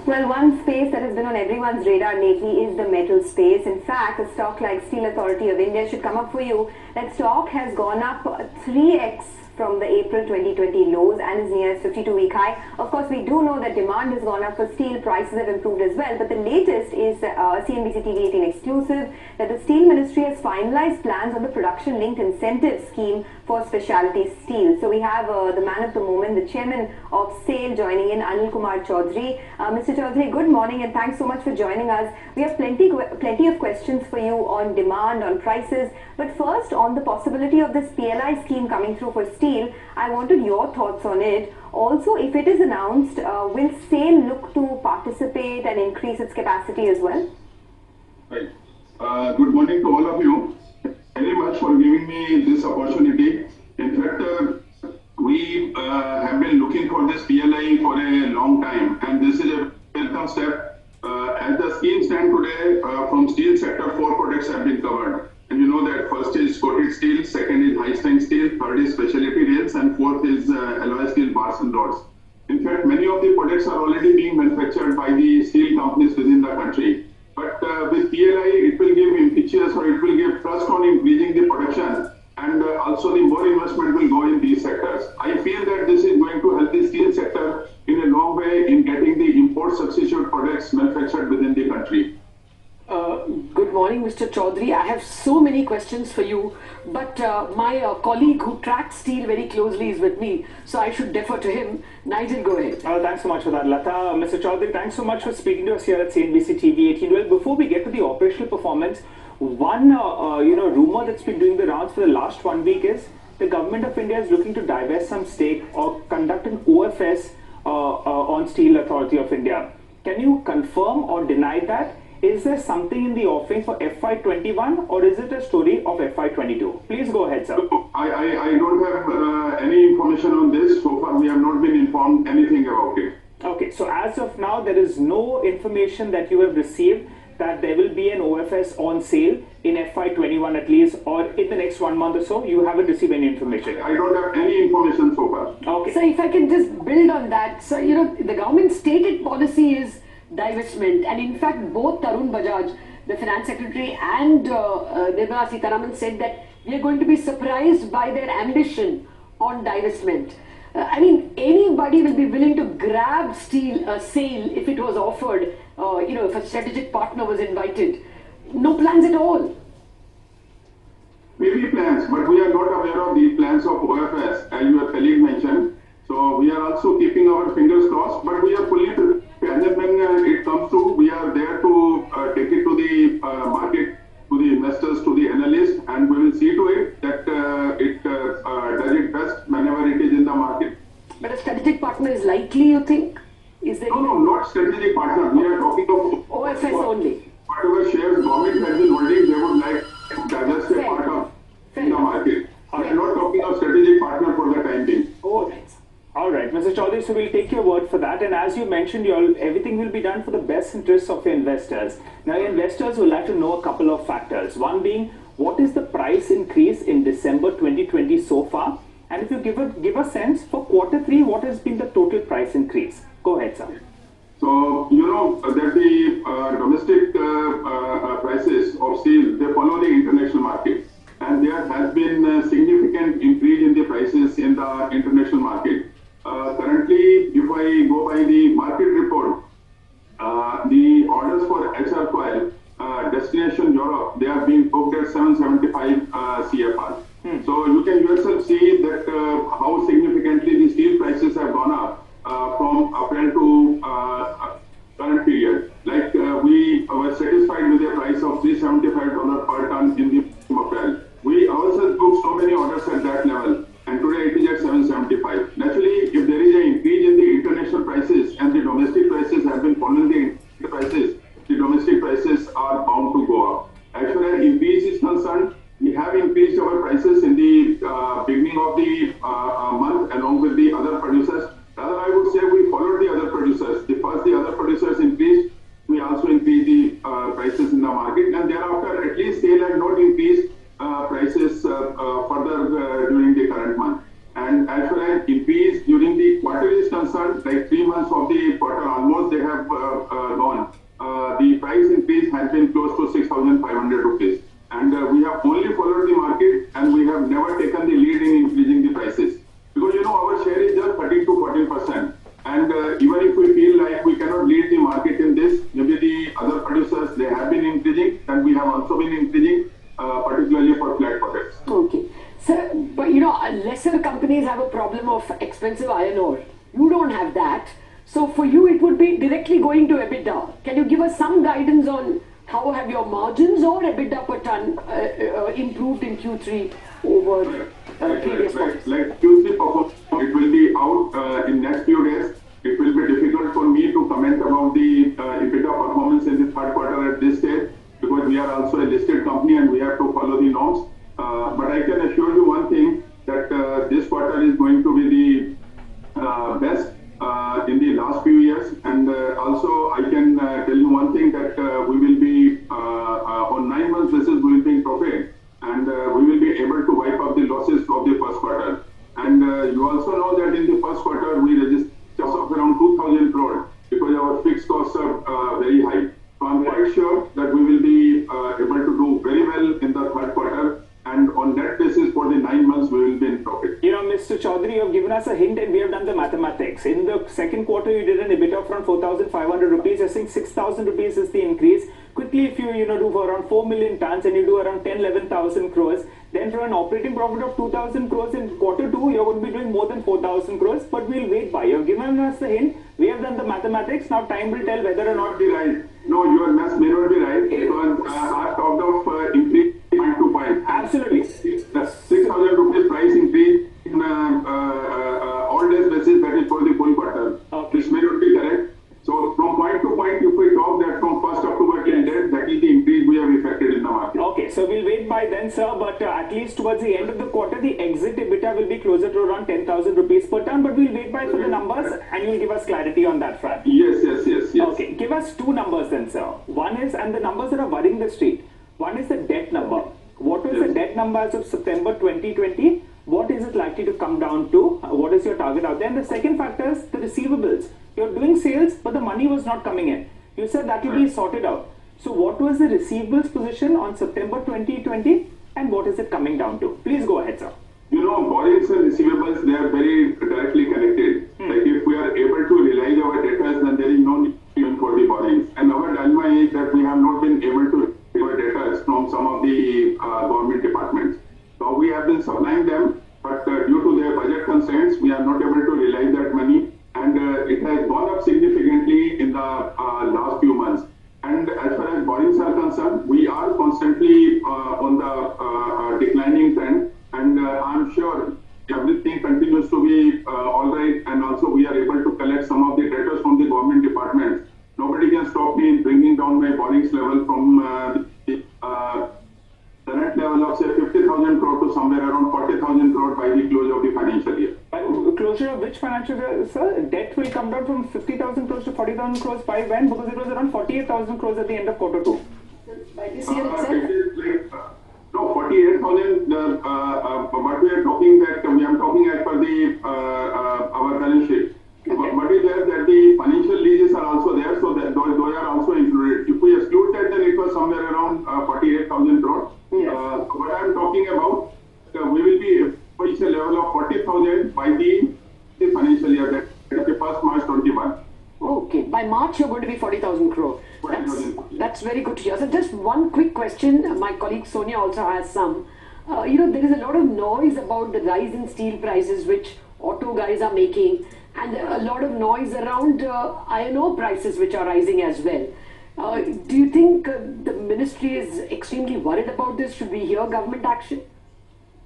Well, one space that has been on everyone's radar lately is the metal space. In fact, a stock like Steel Authority of India should come up for you. That stock has gone up 3x from the April 2020 lows and is near its 52-week high. Of course, we do know that demand has gone up for steel. Prices have improved as well. But the latest is CNBCTV18 exclusive that the Steel Ministry has finalized plans on the production-linked incentive scheme for specialty steel. So we have the man of the moment, the chairman of SAIL, joining in, Anil Kumar Chaudhary. Mr. Chaudhary, good morning and thanks so much for joining us. We have plenty of questions for you on demand, on prices. But first, on the possibility of this PLI scheme coming through for steel, I wanted your thoughts on it. Also, if it is announced, will SAIL look to participate and increase its capacity as well? Right. Good morning to all of you. Very much for giving me this opportunity. In fact, we have been looking for this PLI for a long time, and this is a welcome step. As the scheme stands today, from steel sector, 4 products have been covered. And you know that first is coated steel, second is high strength steel, third is specialty rails, and fourth is alloy steel bars and rods. In fact, many of the products are already being manufactured by the steel companies within the country. But with PLI, it will give impetus, or it will give thrust on increasing the production, and also the more investment will go in these sectors. I feel that this is going to help the steel sector in a long way in getting the import substitute products manufactured within the country. Good morning, Mr. Chaudhary. I have so many questions for you, but my colleague who tracks steel very closely is with me, so I should defer to him. Nigel, go ahead. Thanks so much for that, Lata. Mr. Chaudhary, thanks so much for speaking to us here at CNBC TV18. Well, before we get to the operational performance, one rumor that's been doing the rounds for the last 1 week is the government of India is looking to divest some stake or conduct an OFS on Steel Authority of India. Can you confirm or deny that? Is there something in the offering for FY21 or is it a story of FY22? Please go ahead, sir. I don't have any information on this. So far, we have not been informed anything about it. Okay, so as of now, there is no information that you have received that there will be an OFS on sale in FY21 at least, or in the next 1 month or so. You haven't received any information. I don't have any information so far. Okay. So if I can just build on that. So, the government's stated policy is divestment, and in fact both Tarun Bajaj, the finance secretary, and Nirmala Sitharaman said that we are going to be surprised by their ambition on divestment. I mean, anybody will be willing to grab SAIL if it was offered, if a strategic partner was invited. No plans at all. Maybe plans, but we are not aware of these plans of OFS, as your colleague mentioned. So we are also keeping our fingers crossed, but we are fully prepared. And when it comes to, we are there to take it to the market, to the investors, to the analysts, and we will see to it that it does its best whenever it is in the market. But a strategic partner is likely, you think? Is there No, not strategic partner. We are talking of OFS only. Whatever shares government has been holding, they would like to divest a part of in the market. We are not talking of strategic partner for the time being. All right, Mr. Chaudhary, so we'll take your word for that. And as you mentioned, everything will be done for the best interests of your investors. Now, your investors will like to know a couple of factors. One being, what is the price increase in December 2020 so far? And if you give a sense for Q3, what has been the total price increase? Go ahead, sir. So, you know that the domestic prices of steel, they follow the international market. And there has been a significant increase in the prices in the international market. Currently, if I go by the market report, the orders for HR coil, destination Europe, they are being booked at 775 CFR. So you can yourself see that how significantly the steel prices have gone up from April to current period. Like we were satisfied with a price of $375 per ton in the April. We ourselves booked so many orders at that level, and today it is at 775. Naturally, if there is an increase in the international prices and the domestic prices have been following the prices, the domestic prices are bound to go up. As far as increase is concerned, we have increased our prices in the beginning of the month along with the other producers. Rather, I would say we followed the other producers. First the other producers increased, we also increased the prices in the market, and thereafter at least SAIL had not increased prices further during the current month. And as far as increase during the quarter is concerned, like 3 months of the quarter almost they have gone. The price increase has been close to 6,500 rupees. And we have only followed the market and we have never taken the lead in increasing the prices. Because our share is just 13 to 14%. And even if we feel like we cannot lead the market in this, maybe the other producers, they have been increasing and we have also been increasing, particularly for flat products. Okay. Sir, but lesser companies have a problem of expensive iron ore. You don't have that. So for you, it would be directly going to EBITDA. Can you give us some guidance on how have your margins or EBITDA per ton improved in Q3 over previous quarters? Like Q3 performance, it will be out in next few days. It will be difficult for me to comment about the EBITDA performance in the third quarter at this stage because we are also a listed company and we have to follow the norms. But I can assure you one thing that this quarter is going to be the best in the last few years. And also I can tell you one thing that we will be on 9 months basis we will be in profit and we will be able to wipe up the losses of the first quarter. And you also know that in the first quarter we registered of around 2,000 crore because our fixed costs are very high. So I'm quite sure that we will be able to do very well in the third quarter. And on that basis, for the 9 months, we will be in profit. Mr. Chaudhary, you have given us a hint and we have done the mathematics. In the second quarter, you did an EBITDA of around 4,500 rupees. You're saying 6,000 rupees is the increase. Quickly, if you do for around 4 million tons and you do around 10,000-11,000 crores, then for an operating profit of 2,000 crores in quarter 2, you're going to be doing more than 4,000 crores. But we'll wait by. You've given us the hint. We have done the mathematics. Now time will tell whether or not. Be right. No, your math may not be right. Because I talked of increase point to point. Absolutely. The 6,000 rupees price increase in all days basis, that is for the full quarter. Okay. This may not be correct. So from point to point, if we talk that from 1st October till date, that is the increase we have effected in the market. Okay, so we'll wait by then, sir, but at least towards the end of the quarter, the exit EBITDA will be closer to around 10,000 rupees per ton, but we'll wait by for the numbers and you'll give us clarity on that front. Yes. Okay, give us two numbers then, sir. One is, and the numbers that are worrying the street, one is the debt number. What was the debt number as of September 2020? What is it likely to come down to? What is your target out there? And the second factor is the receivables. You're doing sales, but the money was not coming in. You said that will be sorted out. So what was the receivables position on September 2020 and what is it coming down to? Please go ahead, sir. Borrowings and receivables, they are very directly connected. Like if we are able to realize our debtors, then there is no need even for the borrowings. And our dilemma is that we have not been able to recover debtors from some of the government departments. So we have been supplying them, but due to their budget constraints, we are not able to realize that money. And it has gone up significantly in the last few months. And as far as borrowings are concerned, we are constantly on the declining trend. And I'm sure everything continues to be all right. And also we are able to collect some of the debtors from the government departments. Nobody can stop me in bringing down my borrowings level from the current level of say 50,000 crore to somewhere around 40,000 crore by the close of the financial year. Closure of which financial year, sir? Debt will come down from 50,000 crores to 40,000 crores by when? Because it was around 48,000 crores at the end of quarter 2. By this year itself? It is like, no, 48,000, but we are talking that, we are talking as per the, our balance sheet. Okay. But is there that the financial leases are also there, so that those are also included. If we exclude that, then it was somewhere around 48,000 crore. Yes. What I am talking about, we will be reach a level of 40,000 by the financial year, that is the 1st March 21. Okay, by March you're going to be 40,000 crore. 40,000. That's very good to hear. So just one quick question. My colleague Sonia also has some. There is a lot of noise about the rise in steel prices which auto guys are making, and a lot of noise around iron ore prices which are rising as well. Do you think the ministry is extremely worried about this? Should we hear government action?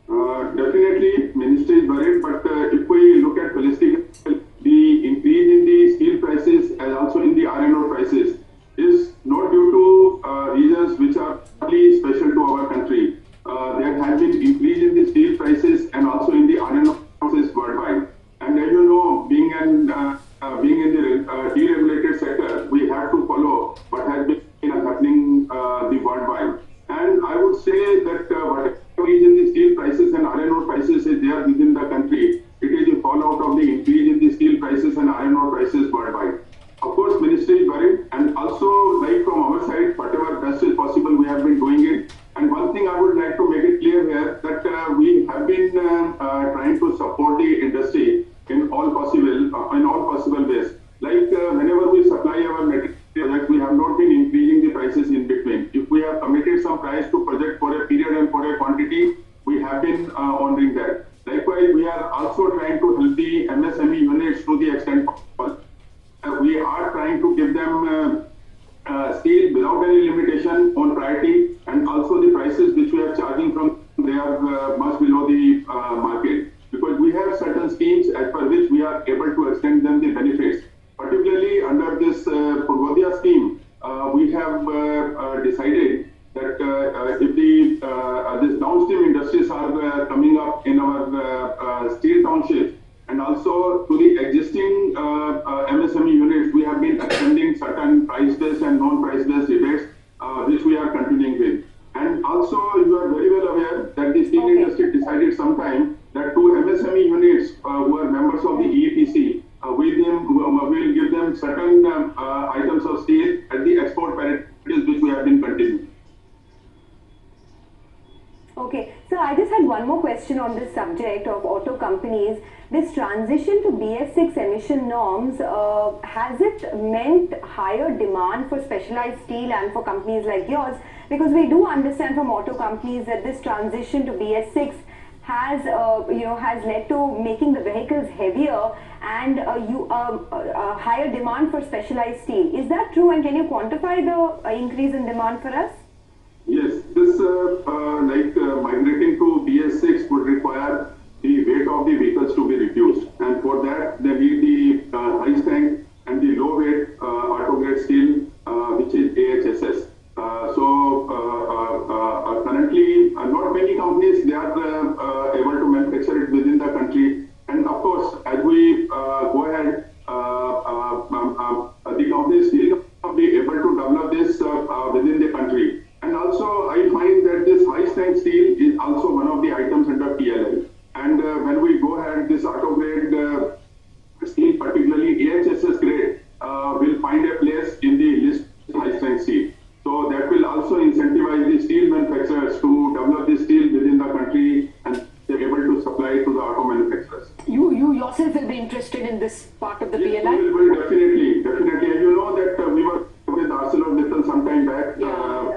Definitely, ministry is worried, but if we look at holistically, the increase in the steel prices and also in the iron ore prices is not due to reasons which are only special to our country. There has been increase in the steel prices and also in the iron ore prices worldwide. And as you know, being in the deregulated sector, we have to follow what has been happening the worldwide. And I would say that whatever in the steel prices and iron ore prices is there within the country, it is the fallout of the increase in the steel prices and iron ore prices worldwide. Of course, trying to support the industry in all possible ways. Like whenever we supply our material project, we have not been increasing the prices in between. If we have committed some price to project for a period and for a quantity, we have been honoring that. Likewise, we are also trying to help the MSME units to the extent possible. We are trying to give them steel without any limitation on priority, and also the prices which we are charging from, they are much below the market, because we have certain schemes as per which we are able to extend them the benefits. Particularly under this Purvodaya scheme, we have decided that if these downstream industries are coming up in our steel township, and also to the existing MSME units, we have been extending certain price-based and non-price-based rebates, which we are continuing with. And also, you are very well aware that the steel industry decided sometime that to MSME units who are members of the EEPC, we will give them certain items of steel at the export parities, which we have been continuing. Okay, so I just had one more question on this subject of auto companies. This transition to BS6 emission norms, has it meant higher demand for specialized steel and for companies like yours? Because we do understand from auto companies that this transition to BS6 has led to making the vehicles heavier and higher demand for specialized steel. Is that true, and can you quantify the increase in demand for us? Yes, this migrating to BS6 would require the weight of the vehicles to be reduced, and for that they need the high strength and the low weight auto grade steel, which is AHSS. Currently, not many companies they are able to manufacture it within the country, and of course, as we go ahead, the companies will be able to develop this within the country. And also, I find that this high strength steel is also one of the items under PLI. And when we go ahead, this auto grade steel, particularly AHSS grade, will find a place in the list of high strength steel. So that will also incentivize the steel manufacturers to develop the steel within the country, and they're able to supply it to the auto manufacturers. You yourself will be interested in this part of the Yes, PLI? Well, definitely. And you know that we were with ArcelorMittal some time back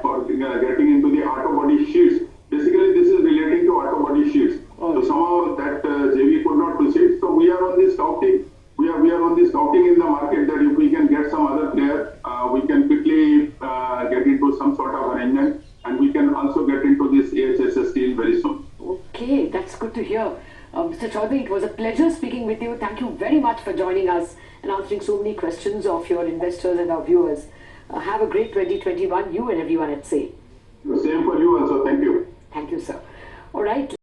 for getting into the auto body sheets. Basically, this is relating to auto body sheets. So somehow that JV could not proceed. So we are on this scouting. We are on this scouting in the market that if we can get some other player, we can quickly get into some sort of arrangement, and we can also get into this AHSS steel very soon. Okay, that's good to hear. Mr. Chaudhary, it was a pleasure speaking with you. Thank you very much for joining us and answering so many questions of your investors and our viewers. Have a great 2021, you and everyone at SAIL. Same for you also. Thank you. Thank you, sir. All right.